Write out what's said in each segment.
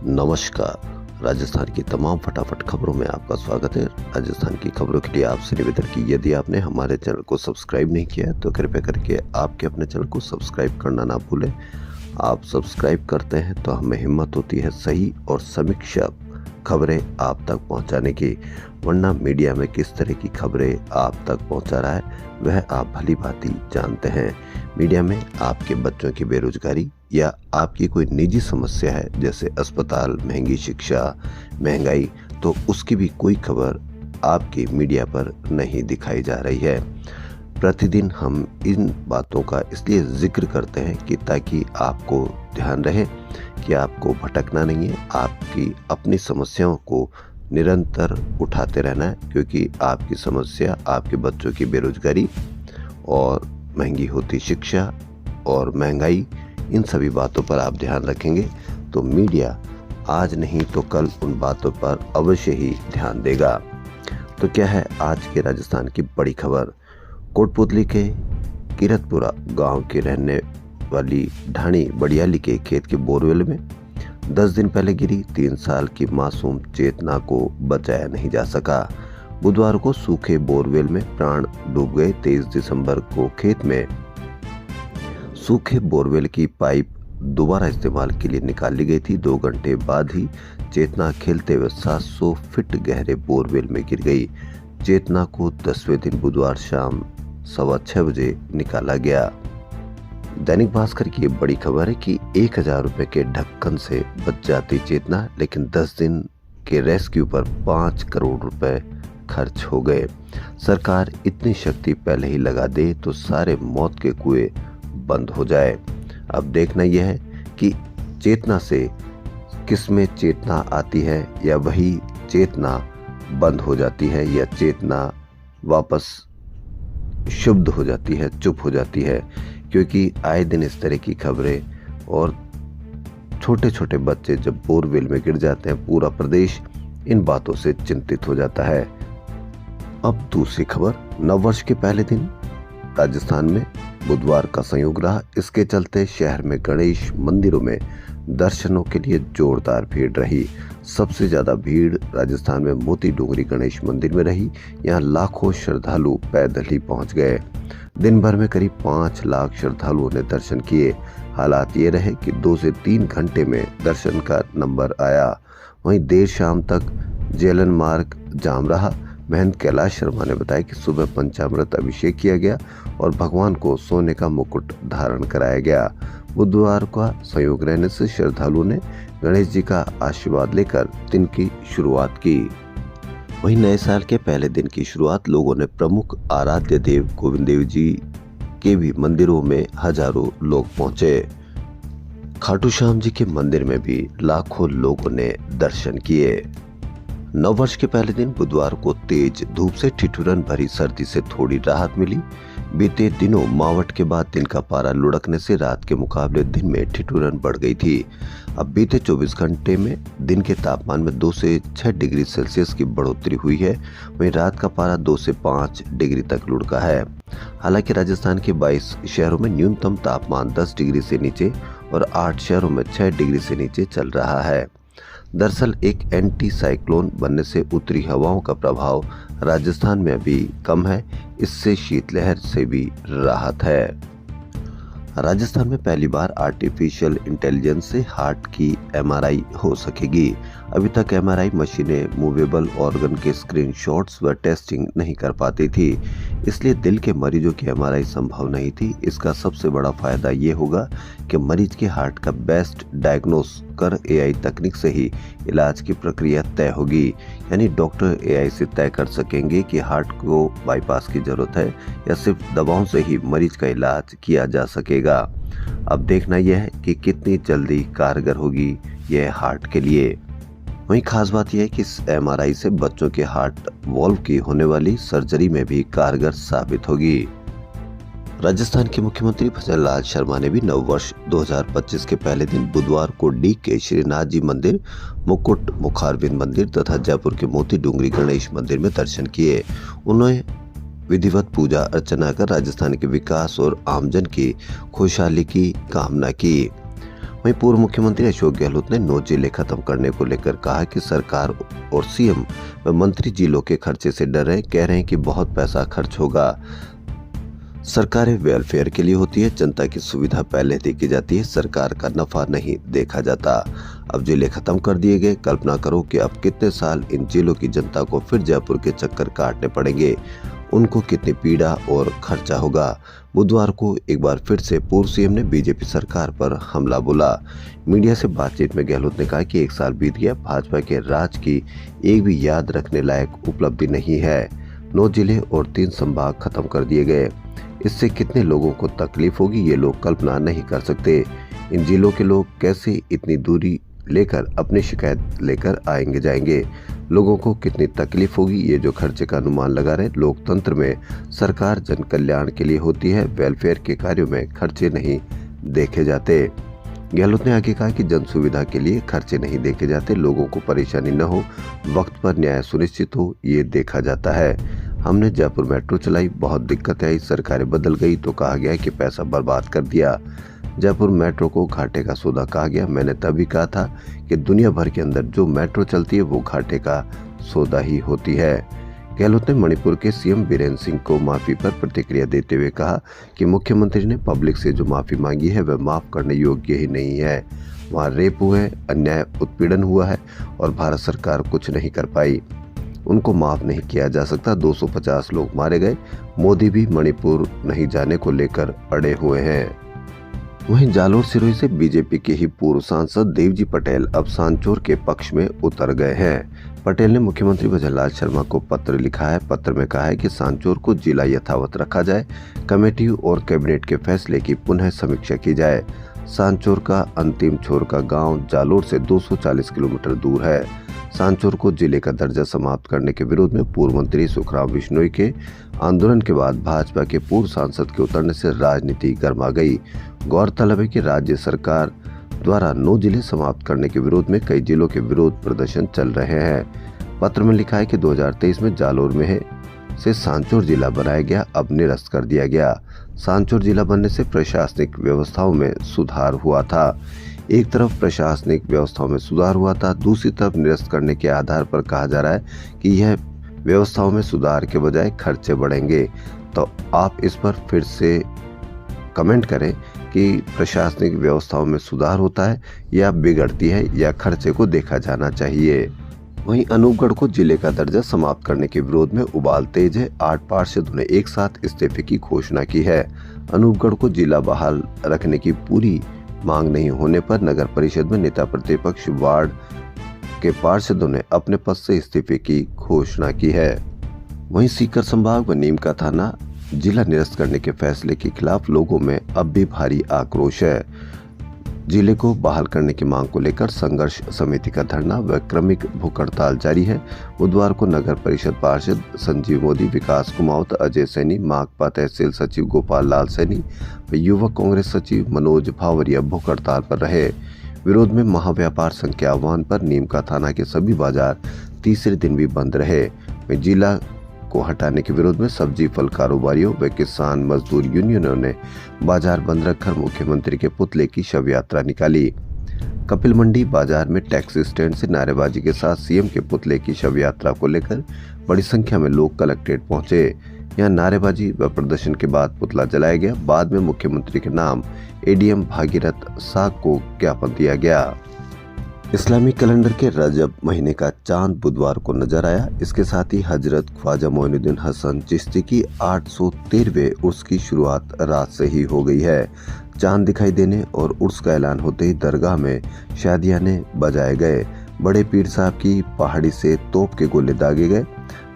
नमस्कार। राजस्थान की तमाम फटाफट खबरों में आपका स्वागत है। राजस्थान की खबरों के लिए आपसे निवेदन कि यदि आपने हमारे चैनल को सब्सक्राइब नहीं किया है तो कृपया करके आपके अपने चैनल को सब्सक्राइब करना ना भूलें। आप सब्सक्राइब करते हैं तो हमें हिम्मत होती है सही और समीक्षा खबरें आप तक पहुंचाने की, वरना मीडिया में किस तरह की खबरें आप तक पहुंचा रहा है वह आप भली भांति जानते हैं। मीडिया में आपके बच्चों की बेरोजगारी या आपकी कोई निजी समस्या है, जैसे अस्पताल, महंगी शिक्षा, महंगाई, तो उसकी भी कोई खबर आपकी मीडिया पर नहीं दिखाई जा रही है। प्रतिदिन हम इन बातों का इसलिए जिक्र करते हैं कि ताकि आपको ध्यान रहे कि आपको भटकना नहीं है, आपकी अपनी समस्याओं को निरंतर उठाते रहना है, क्योंकि आपकी समस्या आपके बच्चों की बेरोजगारी और महंगी होती शिक्षा और महंगाई, इन सभी बातों पर आप ध्यान रखेंगे तो मीडिया आज नहीं तो कल उन बातों पर अवश्य ही ध्यान देगा। तो क्या है आज के राजस्थान की बड़ी खबर? कोटपुतली के किरतपुरा गांव के रहने वाली ढाणी बड़ियाली के खेत के बोरवेल में 10 दिन पहले गिरी 3 साल की मासूम चेतना को बचाया नहीं जा सका। बुधवार को सूखे बोरवेल में प्राण डूब गए। 23 दिसंबर को खेत में सूखे बोरवेल की पाइप दोबारा इस्तेमाल के लिए निकाली गई थी। 2 घंटे बाद ही चेतना खेलते हुए 700 फीट गहरे बोरवेल में गिर गई। चेतना को 10वें दिन बुधवार शाम 6:15 बजे निकाला गया। दैनिक भास्कर की ये बड़ी खबर है कि 1000 रुपए के ढक्कन से बच जाती चेतना, लेकिन 10 दिन के रेस्क्यू पर 5 करोड़ रुपए खर्च हो गए। सरकार इतनी शक्ति पहले ही लगा दे तो सारे मौत के कुएं बंद हो जाए। अब देखना यह है कि चेतना से किसमें चेतना आती है, या वही चेतना बंद हो जाती है, या चेतना वापस शुद्ध हो जाती है, चुप हो जाती है। क्योंकि आए दिन इस तरह की खबरें, और छोटे छोटे बच्चे जब बोरवेल में गिर जाते हैं पूरा प्रदेश इन बातों से चिंतित हो जाता है। अब दूसरी खबर, नववर्ष के पहले दिन राजस्थान में बुधवार का संयोग रहा। इसके चलते शहर में गणेश मंदिरों में दर्शनों के लिए जोरदार भीड़ रही। सबसे ज्यादा भीड़ राजस्थान में मोती डोंगरी गणेश मंदिर में रही। यहाँ लाखों श्रद्धालु पैदल ही पहुंच गए। दिन भर में करीब 5 लाख श्रद्धालुओं ने दर्शन किए। हालात ये रहे कि 2 से 3 घंटे में दर्शन का नंबर आया। वहीं देर शाम तक जेलन मार्ग जाम रहा। महंत कैलाश शर्मा ने बताया कि सुबह पंचामृत अभिषेक किया गया और भगवान को सोने का मुकुट धारण कराया गया। बुधवार का संयोग रहने से श्रद्धालुओं ने गणेश जी का आशीर्वाद लेकर दिन की शुरुआत की। वहीं नए साल के पहले दिन की शुरुआत लोगों ने प्रमुख आराध्य देव गोविंद देव जी के भी मंदिरों में हजारों लोग पहुंचे। खाटू श्याम जी के मंदिर में भी लाखों लोगों ने दर्शन किए। नववर्ष के पहले दिन बुधवार को तेज धूप से ठिठुरन भरी सर्दी से थोड़ी राहत मिली। बीते दिनों मावठ के बाद दिन का पारा लुढ़कने से रात के मुकाबले दिन में ठिठुरन बढ़ गई थी। अब बीते 24 घंटे में दिन के तापमान में 2 से 6 डिग्री सेल्सियस की बढ़ोतरी हुई है। वहीं रात का पारा 2 से 5 डिग्री तक लुढ़का है। हालांकि राजस्थान के 22 शहरों में न्यूनतम तापमान 10 डिग्री से नीचे और 8 शहरों में 6 डिग्री से नीचे चल रहा है। दरअसल एक एंटी साइक्लोन बनने से उत्तरी हवाओं का प्रभाव राजस्थान में अभी कम है। इससे शीतलहर से भी राहत है। राजस्थान में पहली बार आर्टिफिशियल इंटेलिजेंस से हार्ट की एमआरआई हो सकेगी। अभी तक एमआरआई मशीनें मूवेबल ऑर्गन के स्क्रीनशॉट्स व टेस्टिंग नहीं कर पाती थी, इसलिए दिल के मरीजों की एमआरआई संभव नहीं थी। इसका सबसे बड़ा फायदा ये होगा कि मरीज के हार्ट का बेस्ट डायग्नोस कर एआई तकनीक से ही इलाज की प्रक्रिया तय होगी। यानी डॉक्टर एआई से तय कर सकेंगे कि हार्ट को बाईपास की जरूरत है या सिर्फ दवाओं से ही मरीज का इलाज किया जा सकेगा। अब देखना यह है कि कितनी जल्दी कारगर होगी यह हार्ट के लिए। वहीं खास बात यह है कि इस एमआरआई से बच्चों के हार्ट वॉल्व की होने वाली सर्जरी में भी कारगर साबित होगी। राजस्थान के मुख्यमंत्री भजन लाल शर्मा ने भी नववर्ष 2025 के पहले दिन बुधवार को डी के श्रीनाथ जी मंदिर, मुकुट मुखारबिंद मंदिर तथा जयपुर के मोती डोंगरी गणेश मंदिर में दर्शन किए। उन्होंने विधिवत पूजा अर्चना कर राजस्थान के विकास और आमजन की खुशहाली की कामना की। वहीं पूर्व मुख्यमंत्री अशोक गहलोत ने 9 जिले खत्म करने को लेकर कहा कि सरकार और सीएम व मंत्री जिलों के खर्चे से डर रहे, कह रहे हैं कि बहुत पैसा खर्च होगा। सरकारें वेलफेयर के लिए होती है, जनता की सुविधा पहले देखी जाती है, सरकार का नफा नहीं देखा जाता। अब जिले खत्म कर दिए गए, कल्पना करो कि अब कितने साल इन जिलों की जनता को फिर जयपुर के चक्कर काटने पड़ेंगे, उनको कितनी पीड़ा और खर्चा होगा। बुधवार को एक बार फिर से पूर्व सीएम ने बीजेपी सरकार पर हमला बोला। मीडिया से बातचीत में गहलोत ने कहा कि 1 साल बीत गया, भाजपा के राज की एक भी याद रखने लायक उपलब्धि नहीं है। 9 जिले और 3 संभाग खत्म कर दिए गए, इससे कितने लोगों को तकलीफ होगी ये लोग कल्पना नहीं कर सकते। इन जिलों के लोग कैसे इतनी दूरी लेकर अपनी शिकायत लेकर आएंगे जाएंगे, लोगों को कितनी तकलीफ होगी ये जो खर्चे का अनुमान लगा रहे। लोकतंत्र में सरकार जन कल्याण के लिए होती है, वेलफेयर के कार्यों में खर्चे नहीं देखे जाते। गहलोत ने आगे कहा कि जन सुविधा के लिए खर्चे नहीं देखे जाते, लोगों को परेशानी न हो, वक्त पर न्याय सुनिश्चित हो, ये देखा जाता है। हमने जयपुर मेट्रो चलाई, बहुत दिक्कत आई, सरकारें बदल गई तो कहा गया कि पैसा बर्बाद कर दिया। जयपुर मेट्रो को घाटे का सौदा कहा गया। मैंने तभी कहा था कि दुनिया भर के अंदर जो मेट्रो चलती है वो घाटे का सौदा ही होती है। गहलोत ने मणिपुर के सीएम बीरेन्द्र सिंह को माफी पर प्रतिक्रिया देते हुए कहा कि मुख्यमंत्री ने पब्लिक से जो माफी मांगी है वह माफ करने योग्य ही नहीं है। वहाँ रेप हुआ है, अन्याय उत्पीड़न हुआ है और भारत सरकार कुछ नहीं कर पाई, उनको माफ नहीं किया जा सकता। 250 लोग मारे गए, मोदी भी मणिपुर नहीं जाने को लेकर अड़े हुए हैं। वहीं जालोर सिरोही से बीजेपी के ही पूर्व सांसद देवजी पटेल अब सांचौर के पक्ष में उतर गए हैं। पटेल ने मुख्यमंत्री भजनलाल शर्मा को पत्र लिखा है। पत्र में कहा है कि सांचौर को जिला यथावत रखा जाए, कमेटी और कैबिनेट के फैसले की पुनः समीक्षा की जाए। सांचौर का अंतिम छोर का गांव जालोर से 240 किलोमीटर दूर है। सांचौर को जिले का दर्जा समाप्त करने के विरोध में पूर्व मंत्री सुखराम बिश्नोई के आंदोलन के बाद भाजपा के पूर्व सांसद के उतरने से राजनीति गर्मा गई। गौरतलब है कि राज्य सरकार द्वारा 9 जिले समाप्त करने के विरोध में कई जिलों के विरोध प्रदर्शन चल रहे हैं। पत्र में लिखा है कि 2023 में जालोर में से सांचौर जिला बनाया गया, अब निरस्त कर दिया गया। सांचौर जिला बनने से प्रशासनिक व्यवस्थाओं में सुधार हुआ था। एक तरफ प्रशासनिक व्यवस्थाओं में सुधार हुआ था, दूसरी तरफ निरस्त करने के आधार पर कहा जा रहा है कि यह व्यवस्थाओं में सुधार के बजाय खर्चे बढ़ेंगे। तो आप इस पर फिर से कमेंट करें कि प्रशासनिक व्यवस्थाओं में सुधार होता है या बिगड़ती है, या खर्चे को देखा जाना चाहिए। वहीं अनूपगढ़ को जिले का दर्जा समाप्त करने के विरोध में उबाल तेज है। 8 पार्षदों ने एक साथ इस्तीफे की घोषणा की है। अनूपगढ़ को जिला बहाल रखने की पूरी मांग नहीं होने पर नगर परिषद में नेता प्रतिपक्ष वार्ड के पार्षदों ने अपने पद से इस्तीफे की घोषणा की है। वहीं सीकर संभाग व नीम का थाना जिला निरस्त करने के फैसले के खिलाफ लोगों में अब भी भारी आक्रोश है। जिले को बहाल करने की मांग को लेकर संघर्ष समिति का धरना व क्रमिक भूख हड़ताल जारी है। बुधवार को नगर परिषद पार्षद संजीव मोदी, विकास कुमावत, अजय सैनी, माकपा तहसील सचिव गोपाल लाल सैनी व युवक कांग्रेस सचिव मनोज भावरिया भूख हड़ताल पर रहे। विरोध में महाव्यापार संघ के आह्वान पर नीम का थाना के सभी बाजार तीसरे दिन भी बंद रहे। जिला को हटाने के विरोध में सब्जी फल कारोबारियों व किसान मजदूर यूनियनों ने बाजार बंद रखकर मुख्यमंत्री के पुतले की शव यात्रा निकाली। कपिल मंडी बाजार में टैक्सी स्टैंड से नारेबाजी के साथ सीएम के पुतले की शव यात्रा को लेकर बड़ी संख्या में लोग कलेक्ट्रेट पहुंचे। यहां नारेबाजी व प्रदर्शन के बाद पुतला जलाया गया। बाद में मुख्यमंत्री के नाम एडीएम भागीरथ साग को ज्ञापन दिया गया। इस्लामी कैलेंडर के रजब महीने का चांद बुधवार को नजर आया। इसके साथ ही हजरत ख्वाजा मोइनुद्दीन हसन चिश्ती की 813वें उर्स की शुरुआत रात से ही हो गई है। चांद दिखाई देने और उर्स का ऐलान होते ही दरगाह में शादियाने बजाए गए। बड़े पीर साहब की पहाड़ी से तोप के गोले दागे गए।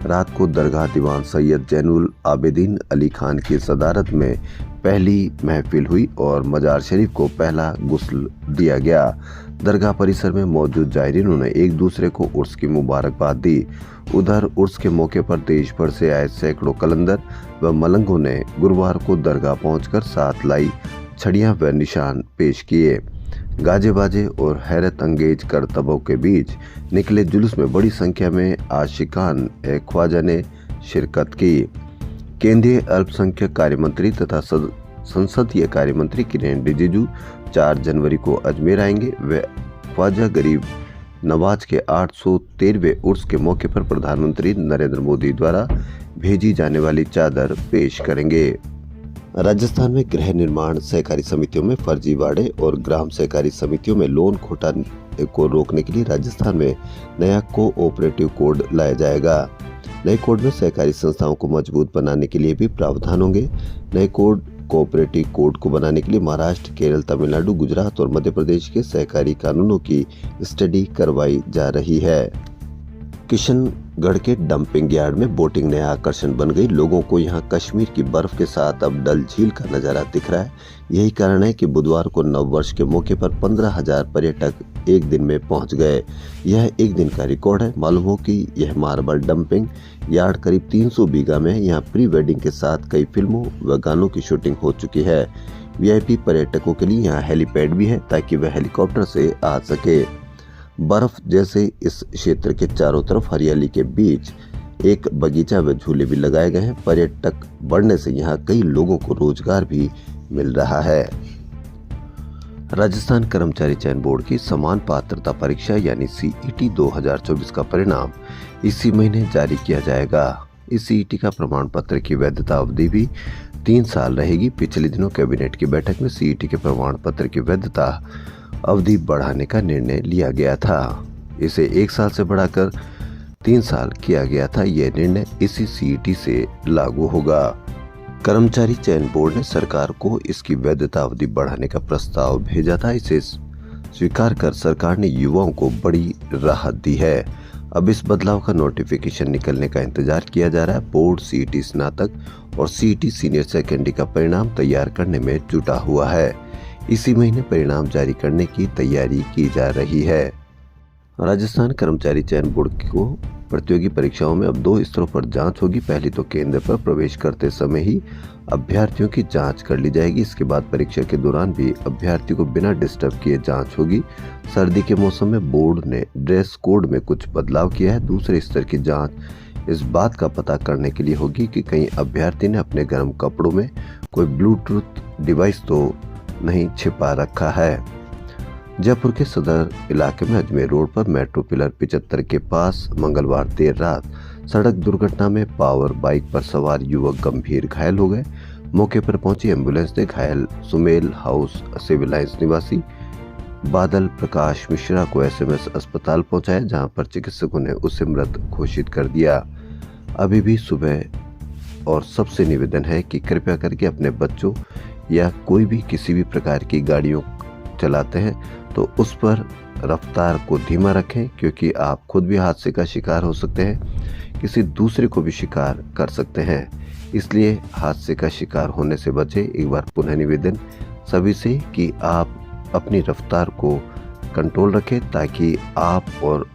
रात को दरगाह दीवान सैयद जैनुल आबिदीन अली खान की सदारत में पहली महफिल हुई और मजार शरीफ को पहला गुस्ल दिया गया। दरगाह परिसर में मौजूद जायरीनों ने एक दूसरे को उर्स की मुबारकबाद दी। उधर उर्स के मौके पर देश भर से आए सैकड़ों कलंदर व मलंगों ने गुरुवार को दरगाह पहुंचकर साथ लाई छड़ियां व निशान पेश किए। गाजे बाजे और हैरत अंगेज करतबों के बीच निकले जुलूस में बड़ी संख्या में आशिकान ख्वाजा ने शिरकत की। केंद्रीय अल्पसंख्यक कार्य मंत्री तथा संसदीय कार्य मंत्री किरेन रिजिजू 4 जनवरी को अजमेर आएंगे। वे ख्वाजा गरीब नवाज के 813वें उर्स के मौके पर प्रधानमंत्री नरेंद्र मोदी द्वारा भेजी जाने वाली चादर पेश करेंगे। राजस्थान में गृह निर्माण सहकारी समितियों में फर्जीवाड़े और ग्राम सहकारी समितियों में लोन घोटाले को रोकने के लिए राजस्थान में नया कोऑपरेटिव कोड लाया जाएगा। नए कोड में सहकारी संस्थाओं को मजबूत बनाने के लिए भी प्रावधान होंगे। नए कोऑपरेटिव कोड को बनाने के लिए महाराष्ट्र, केरल, तमिलनाडु, गुजरात और मध्य प्रदेश के सहकारी कानूनों की स्टडी करवाई जा रही है। किशनगढ़ के डंपिंग यार्ड में बोटिंग नया आकर्षण बन गई। लोगों को यहां कश्मीर की बर्फ के साथ अब डल झील का नजारा दिख रहा है। यही कारण है कि बुधवार को नववर्ष के मौके पर 15,000 पर्यटक एक दिन में पहुंच गए। यह एक दिन का रिकॉर्ड है। मालूम हो कि यह मार्बल डंपिंग यार्ड करीब 300 बीघा में है। यहाँ प्री वेडिंग के साथ कई फिल्मों व गानों की शूटिंग हो चुकी है। वीआईपी पर्यटकों के लिए यहाँ हेलीपैड भी है ताकि वह हेलीकॉप्टर से आ सके। बर्फ जैसे इस क्षेत्र के चारों तरफ हरियाली के बीच एक बगीचा व झूले भी लगाए गए हैं। पर्यटक बढ़ने से यहाँ कई लोगों को रोजगार भी मिल रहा है। राजस्थान कर्मचारी चयन बोर्ड की समान पात्रता परीक्षा यानी सीईटी 2024 का परिणाम इसी महीने जारी किया जाएगा। इस सीईटी का प्रमाण पत्र की वैधता अवधि भी 3 साल रहेगी। पिछले दिनों कैबिनेट की बैठक में सीईटी के प्रमाण पत्र की वैधता अवधि बढ़ाने का निर्णय लिया गया था। इसे 1 साल से बढ़ाकर 3 साल किया गया था। यह निर्णय इसी सीईटी से लागू होगा। कर्मचारी चयन बोर्ड ने सरकार को इसकी वैधता अवधि बढ़ाने का प्रस्ताव भेजा था। इसे स्वीकार कर सरकार ने युवाओं को बड़ी राहत दी है। अब इस बदलाव का नोटिफिकेशन निकलने का इंतजार किया जा रहा है। बोर्ड सीईटी स्नातक और सीईटी सीनियर सेकेंडरी का परिणाम तैयार करने में जुटा हुआ है। इसी महीने परिणाम जारी करने की तैयारी की जा रही है। राजस्थान कर्मचारी चयन बोर्ड को प्रतियोगी परीक्षाओं में अब 2 स्तरों पर जांच होगी। पहली तो केंद्र पर प्रवेश करते समय ही अभ्यर्थियों की जांच कर ली जाएगी। इसके बाद परीक्षा के दौरान भी अभ्यर्थी को बिना डिस्टर्ब किए जांच होगी। सर्दी के मौसम में बोर्ड ने ड्रेस कोड में कुछ बदलाव किया है। दूसरे स्तर की जांच इस बात का पता करने के लिए होगी कि कहीं अभ्यर्थी ने अपने गर्म कपड़ों में कोई ब्लूटूथ डिवाइस तो नहीं छिपा रखा है। जयपुर के सदर इलाके में अजमेर रोड पर मेट्रो पिलर 75 के पास मंगलवार देर रात सड़क दुर्घटना में पावर बाइक पर सवार युवक गंभीर घायल हो गए। मौके पर पहुंची एम्बुलेंस ने घायल सुमेल हाउस सिविल लाइंस निवासी बादल प्रकाश मिश्रा को एसएमएस अस्पताल पहुंचाया, जहां पर चिकित्सकों ने उसे मृत घोषित कर दिया। अभी भी सुबह और सबसे निवेदन है कि कृपया करके अपने बच्चों या कोई भी किसी भी प्रकार की गाड़ियों चलाते हैं तो उस पर रफ्तार को धीमा रखें, क्योंकि आप खुद भी हादसे का शिकार हो सकते हैं, किसी दूसरे को भी शिकार कर सकते हैं। इसलिए हादसे का शिकार होने से बचें। एक बार पुनः निवेदन सभी से कि आप अपनी रफ्तार को कंट्रोल रखें, ताकि आप और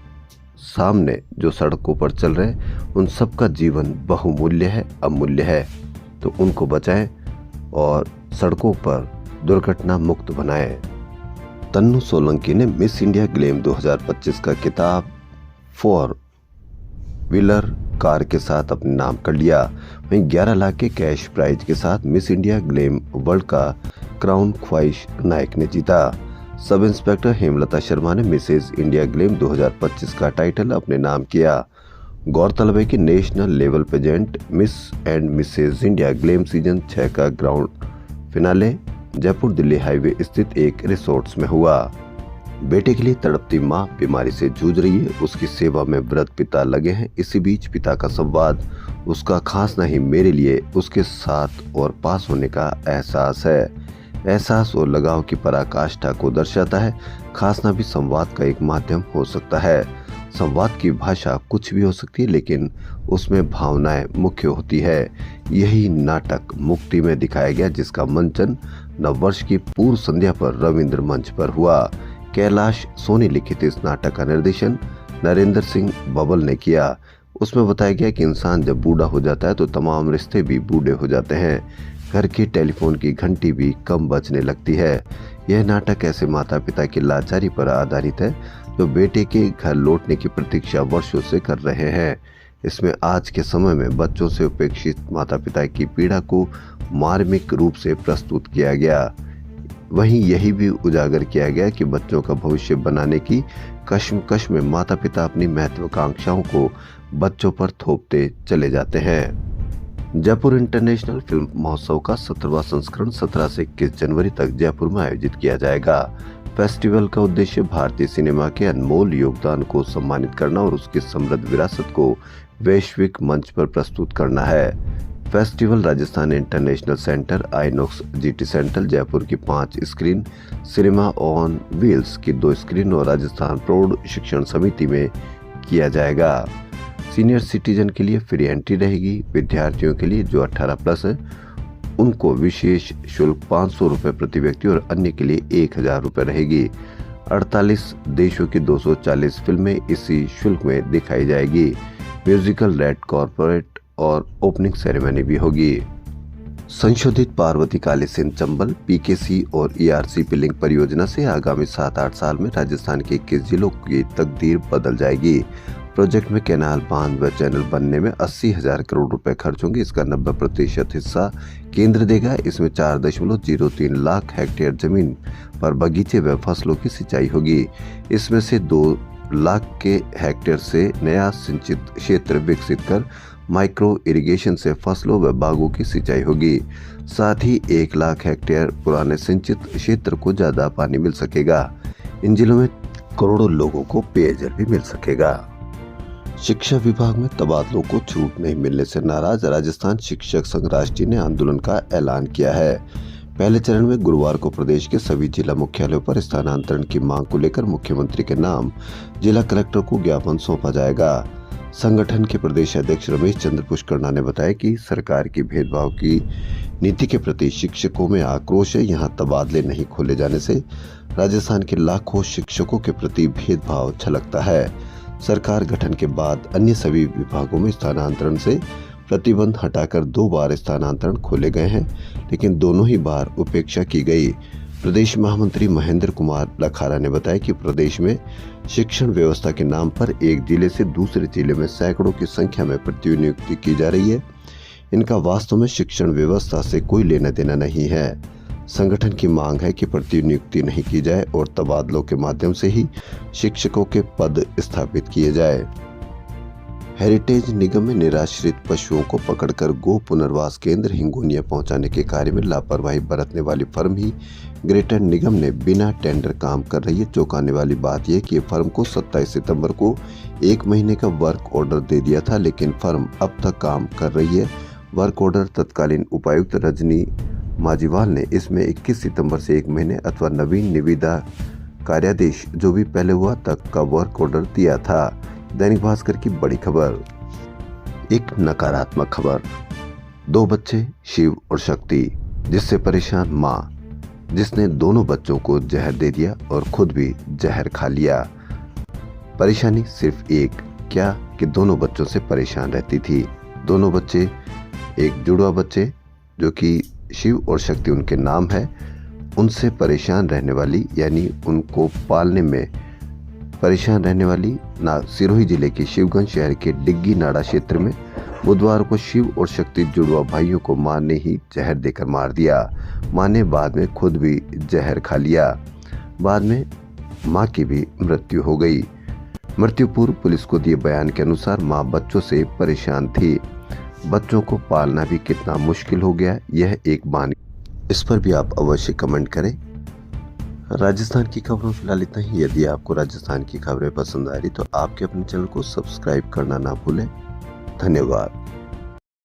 सामने जो सड़कों पर चल रहे हैं उन सब का जीवन बहुमूल्य है, अमूल्य है। तो उनको बचाएं और सड़कों पर दुर्घटना मुक्त बनाएं। तन्नू सोलंकी ने मिस इंडिया ग्लैम 2025 का खिताब 4 व्हीलर कार के साथ अपने नाम कर लिया। वहीं 11 लाख के कैश प्राइज के साथ मिस इंडिया ग्लैम वर्ल्ड का क्राउन ख्वाहिश नायक ने जीता। सब इंस्पेक्टर हेमलता शर्मा ने मिसेज इंडिया ग्लैम 2025 का टाइटल अपने नाम किया। गौरतलब है कि national level pageant miss and Mrs India glam season 6 का ground finale Jaipur Delhi highway स्थित एक रिसोर्ट्स में हुआ। बेटे के लिए तड़पती मां बीमारी से जूझ रही है, उसकी सेवा में वृद्ध पिता लगे हैं। इसी बीच पिता का संवाद उसका खांसना ही मेरे लिए उसके साथ और पास होने का एहसास है। एहसास और लगाव की पराकाष्ठा को दर्शाता है। खांसना भी संवाद का एक माध्यम हो सकता है। संवाद की भाषा कुछ भी हो सकती है, लेकिन उसमें भावनाएं मुख्य होती है। यही नाटक मुक्ति में दिखाया गया, जिसका मंचन नववर्ष की पूर्व संध्या पर रविंद्र मंच पर हुआ। कैलाश सोनी लिखित इस नाटक का निर्देशन नरेंद्र सिंह बबल ने किया। उसमें बताया गया कि इंसान जब बूढ़ा हो जाता है तो तमाम रिश्ते भी बूढ़े हो जाते हैं। घर के टेलीफोन की घंटी भी कम बजने लगती है। यह नाटक ऐसे माता पिता की लाचारी पर आधारित है जो बेटे के घर लौटने की प्रतीक्षा वर्षों से कर रहे हैं। इसमें आज के समय में बच्चों से उपेक्षित माता पिता की पीड़ा को मार्मिक रूप से प्रस्तुत किया गया। वहीं यही भी उजागर किया गया कि बच्चों का भविष्य बनाने की कश्मकश में माता पिता अपनी महत्वाकांक्षाओं को बच्चों पर थोपते चले जाते हैं। जयपुर इंटरनेशनल फिल्म महोत्सव का 17वां संस्करण 17 से 21 जनवरी तक जयपुर में आयोजित किया जाएगा। फेस्टिवल का उद्देश्य भारतीय सिनेमा के अनमोल योगदान को सम्मानित करना और उसकी समृद्ध विरासत को वैश्विक मंच पर प्रस्तुत करना है। Festival Rajasthan international centre, INOX GT central Jaipur की 5 स्क्रीन, सिनेमा ऑन व्हील्स की 2 स्क्रीन और राजस्थान प्रौढ़ शिक्षण समिति में किया जाएगा। सीनियर सिटीजन के लिए फ्री एंट्री रहेगी। विद्यार्थियों के लिए जो 18+ है उनको विशेष शुल्क 500 रुपये प्रति व्यक्ति और अन्य के लिए 1000 रुपये रहेगी। 48 देशों की 240 फिल्में इसी शुल्क में दिखाई जाएगी। म्यूजिकल रेड कॉर्पोरेट और ओपनिंग सेरेमनी भी होगी। संशोधित पार्वती काली सिंध चंबल पीकेसी और ईआरसी पिलिंग परियोजना से आगामी 7-8 साल में राजस्थान के 21 जिलों की तकदीर बदल जाएगी। प्रोजेक्ट में कैनाल, बांध व चैनल बनने में 80,000 करोड़ रुपए खर्च होंगे। इसका 90% हिस्सा केंद्र देगा। इसमें 4.03 लाख हेक्टेयर जमीन पर बगीचे व फसलों की सिंचाई होगी। इसमें से 2 लाख के हेक्टेयर से नया सिंचित क्षेत्र विकसित कर माइक्रो इरिगेशन से फसलों व बागों की सिंचाई होगी। साथ ही 1 लाख हेक्टेयर पुराने सिंचित क्षेत्र को ज्यादा पानी मिल सकेगा। इन जिलों में करोड़ों लोगों को पेयजल भी मिल सकेगा। शिक्षा विभाग में तबादलों को छूट नहीं मिलने से नाराज राजस्थान शिक्षक संघ राष्ट्रीय ने आंदोलन का ऐलान किया है। पहले चरण में गुरुवार को प्रदेश के सभी जिला मुख्यालयों पर स्थानांतरण की मांग को लेकर मुख्यमंत्री के नाम जिला कलेक्टर को ज्ञापन सौंपा जाएगा। संगठन के प्रदेश अध्यक्ष रमेश चंद्र पुष्करना ने बताया कि सरकार की भेदभाव की नीति के प्रति शिक्षकों में आक्रोश है। यहाँ तबादले नहीं खोले जाने से राजस्थान के लाखों शिक्षकों के प्रति भेदभाव छलकता है। सरकार गठन के बाद अन्य सभी विभागों में स्थानांतरण से प्रतिबंध हटाकर 2 बार स्थानांतरण खोले गए हैं, लेकिन दोनों ही बार उपेक्षा की गई। प्रदेश महामंत्री महेंद्र कुमार लखारा ने बताया कि प्रदेश में शिक्षण व्यवस्था के नाम पर एक जिले से दूसरे जिले में सैकड़ों की संख्या में प्रतिनियुक्ति की जा रही है। इनका वास्तव में शिक्षण व्यवस्था से कोई लेना देना नहीं है। संगठन की मांग है कि प्रतिनियुक्ति नहीं की जाए और तबादलों के माध्यम से ही शिक्षकों के पद स्थापित किए जाए। हेरिटेज निगम में निराश्रित पशुओं को पकड़कर गो पुनर्वास केंद्र हिंगोनिया पहुंचाने के कार्य में लापरवाही बरतने वाली फर्म ही ग्रेटर निगम ने बिना टेंडर काम कर रही है। चौंकाने वाली बात यह कि ये फर्म को 27 सितंबर को 1 महीने का वर्क ऑर्डर दे दिया था, लेकिन फर्म अब तक काम कर रही है। वर्क ऑर्डर तत्कालीन उपायुक्त रजनी माजीवाल ने इसमें 21 सितंबर से 1 महीने अथवा नवीन निविदा कार्यादेश जो भी पहले हुआ तक का वर्क ऑर्डर दिया था। दैनिक भास्कर की बड़ी खबर। एक नकारात्मक खबर। 2 बच्चे शिव और शक्ति, जिससे परेशान मां जिसने दोनों बच्चों को जहर दे दिया और खुद भी जहर खा लिया। परेशानी सिर्फ एक क्या कि दोनों बच्चों से परेशान रहती थी। दोनों बच्चे, एक जुड़वा बच्चे जो कि शिव और शक्ति उनके नाम है, उनसे परेशान रहने वाली यानी उनको पालने में परेशान रहने वाली सिरोही जिले के शिवगंज शहर के डिग्गी नाड़ा क्षेत्र में बुधवार को शिव और शक्ति जुड़वा भाइयों को मां ने ही जहर देकर मार दिया। मां ने बाद में खुद भी जहर खा लिया। बाद में मां की भी मृत्यु हो गई। मृत्यु पूर्व पुलिस को दिए बयान के अनुसार मां बच्चों से परेशान थी। बच्चों को पालना भी कितना मुश्किल हो गया, यह एक बात। इस पर भी आप अवश्य कमेंट करें। राजस्थान की खबरों फिलहाल इतना ही। यदि आपको राजस्थान की खबरें पसंद आ रही तो आपके अपने चैनल को सब्सक्राइब करना ना भूलें। धन्यवाद।